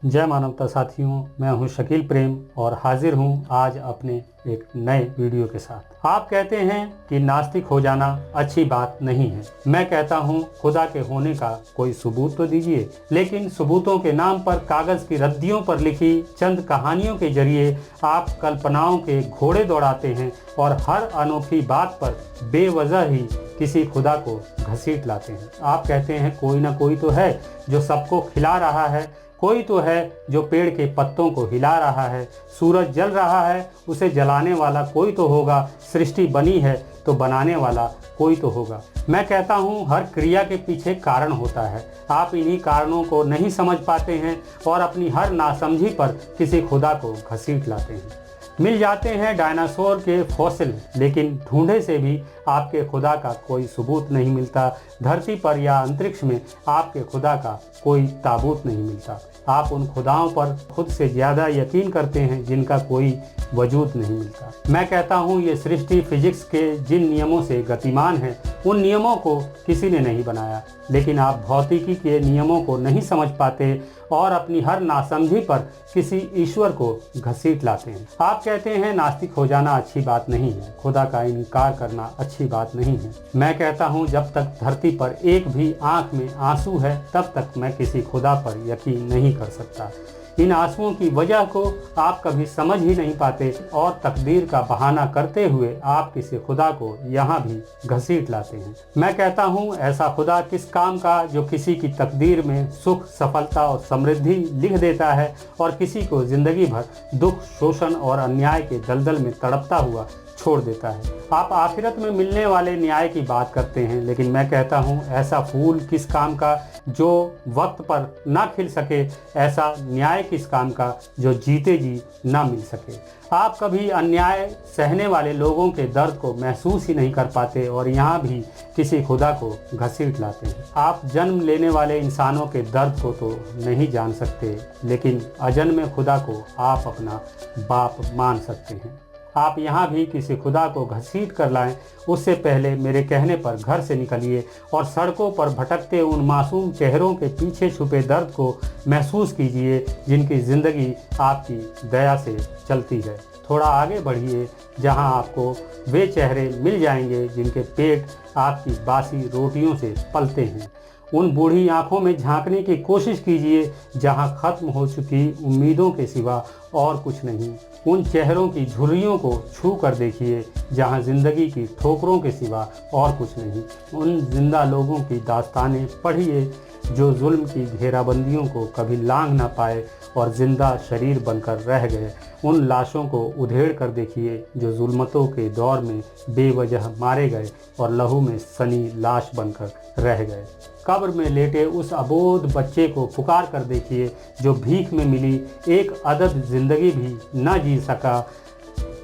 जय मानवता साथियों, मैं हूं शकील प्रेम और हाजिर हूं आज अपने एक नए वीडियो के साथ। आप कहते हैं कि नास्तिक हो जाना अच्छी बात नहीं है। मैं कहता हूं खुदा के होने का कोई सबूत तो दीजिए। लेकिन सबूतों के नाम पर कागज की रद्दियों पर लिखी चंद कहानियों के जरिए आप कल्पनाओं के घोड़े दौड़ाते हैं और हर अनोखी बात पर बेवजह ही किसी खुदा को घसीट लाते हैं। आप कहते हैं कोई ना कोई तो है जो सबको खिला रहा है, कोई तो है जो पेड़ के पत्तों को हिला रहा है, सूरज जल रहा है उसे जलाने वाला कोई तो होगा, सृष्टि बनी है तो बनाने वाला कोई तो होगा। मैं कहता हूँ हर क्रिया के पीछे कारण होता है। आप इन्हीं कारणों को नहीं समझ पाते हैं और अपनी हर नासमझी पर किसी खुदा को घसीट लाते हैं। मिल जाते हैं डायनासोर के फॉसिल, लेकिन ढूंढे से भी आपके खुदा का कोई सबूत नहीं मिलता। धरती पर या अंतरिक्ष में आपके खुदा का कोई ताबूत नहीं मिलता। आप उन खुदाओं पर खुद से ज़्यादा यकीन करते हैं जिनका कोई वजूद नहीं मिलता। मैं कहता हूँ ये सृष्टि फिजिक्स के जिन नियमों से गतिमान है उन नियमों को किसी ने नहीं बनाया, लेकिन आप भौतिकी के नियमों को नहीं समझ पाते और अपनी हर नासमझी पर किसी ईश्वर को घसीट लाते हैं। आप कहते हैं नास्तिक हो जाना अच्छी बात नहीं है, खुदा का इनकार करना अच्छी बात नहीं है। मैं कहता हूँ जब तक धरती पर एक भी आंख में आंसू है तब तक मैं किसी खुदा पर यकीन नहीं कर सकता। इन आंसुओं की वजह को आप कभी समझ ही नहीं पाते और तकदीर का बहाना करते हुए आप किसी खुदा को यहाँ भी घसीट लाते हैं। मैं कहता हूँ ऐसा खुदा किस काम का जो किसी की तकदीर में सुख, सफलता और समृद्धि लिख देता है और किसी को जिंदगी भर दुख, शोषण और अन्याय के दलदल में तड़पता हुआ छोड़ देता है। आप आखिरत में मिलने वाले न्याय की बात करते हैं, लेकिन मैं कहता हूँ ऐसा फूल किस काम का जो वक्त पर ना खिल सके, ऐसा न्याय किस काम का जो जीते जी ना मिल सके। आप कभी अन्याय सहने वाले लोगों के दर्द को महसूस ही नहीं कर पाते और यहाँ भी किसी खुदा को घसीट लाते हैं। आप जन्म लेने वाले इंसानों के दर्द को तो नहीं जान सकते, लेकिन अजन्मे खुदा को आप अपना बाप मान सकते हैं। आप यहाँ भी किसी खुदा को घसीट कर लाएं, उससे पहले मेरे कहने पर घर से निकलिए और सड़कों पर भटकते उन मासूम चेहरों के पीछे छुपे दर्द को महसूस कीजिए जिनकी ज़िंदगी आपकी दया से चलती है। थोड़ा आगे बढ़िए जहाँ आपको वे चेहरे मिल जाएंगे जिनके पेट आपकी बासी रोटियों से पलते हैं। उन बूढ़ी आंखों में झांकने की कोशिश कीजिए जहां खत्म हो चुकी उम्मीदों के सिवा और कुछ नहीं। उन चेहरों की झुर्रियों को छू कर देखिए जहां जिंदगी की ठोकरों के सिवा और कुछ नहीं। उन जिंदा लोगों की दास्तानें पढ़िए जो जुल्म की घेराबंदियों को कभी लांघ ना पाए और जिंदा शरीर बनकर रह गए। उन लाशों को उधेड़ कर देखिए जो जुल्मतों के दौर में बेवजह मारे गए और लहू में सनी लाश बनकर रह गए। कब्र में लेटे उस अबोध बच्चे को पुकार कर देखिए जो भीख में मिली एक अदद जिंदगी भी न जी सका।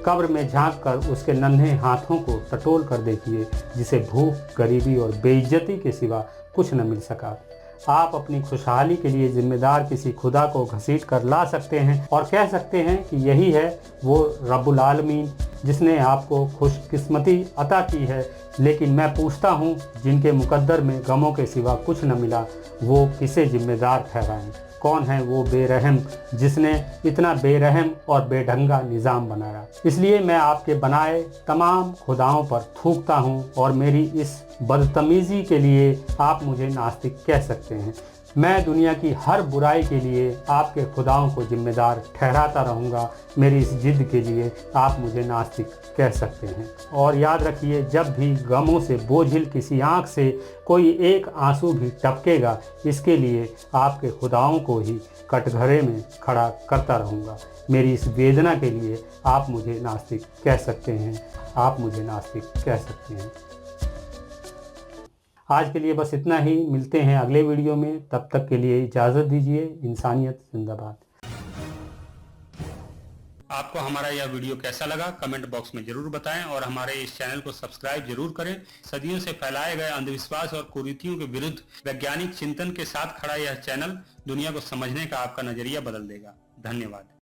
कब्र में झांक कर उसके नन्हे हाथों को टटोल कर देखिए जिसे भूख, गरीबी और बेइज्जती के सिवा कुछ न मिल सका। आप अपनी खुशहाली के लिए जिम्मेदार किसी खुदा को घसीट कर ला सकते हैं और कह सकते हैं कि यही है वो रब्बुल आलमीन जिसने आपको खुशकिस्मती अता की है। लेकिन मैं पूछता हूँ जिनके मुकद्दर में गमों के सिवा कुछ न मिला वो किसे जिम्मेदार ठहराएं? कौन है वो बेरहम जिसने इतना बेरहम और बेढंगा निज़ाम बनाया? इसलिए मैं आपके बनाए तमाम खुदाओं पर थूकता हूँ और मेरी इस बदतमीज़ी के लिए आप मुझे नास्तिक कह सकते हैं। मैं दुनिया की हर बुराई के लिए आपके खुदाओं को जिम्मेदार ठहराता रहूँगा। मेरी इस जिद के लिए आप मुझे नास्तिक कह सकते हैं। और याद रखिए जब भी गमों से बोझिल किसी आँख से कोई एक आंसू भी टपकेगा, इसके लिए आपके खुदाओं को ही कटघरे में खड़ा करता रहूँगा। मेरी इस वेदना के लिए आप मुझे नास्तिक कह सकते हैं। आप मुझे नास्तिक कह सकते हैं। आज के लिए बस इतना ही। मिलते हैं अगले वीडियो में, तब तक के लिए इजाज़त दीजिए। इंसानियत जिंदाबाद। आपको हमारा यह वीडियो कैसा लगा कमेंट बॉक्स में जरूर बताएं और हमारे इस चैनल को सब्सक्राइब जरूर करें। सदियों से फैलाए गए अंधविश्वास और कुरीतियों के विरुद्ध वैज्ञानिक चिंतन के साथ खड़ा यह चैनल दुनिया को समझने का आपका नजरिया बदल देगा। धन्यवाद।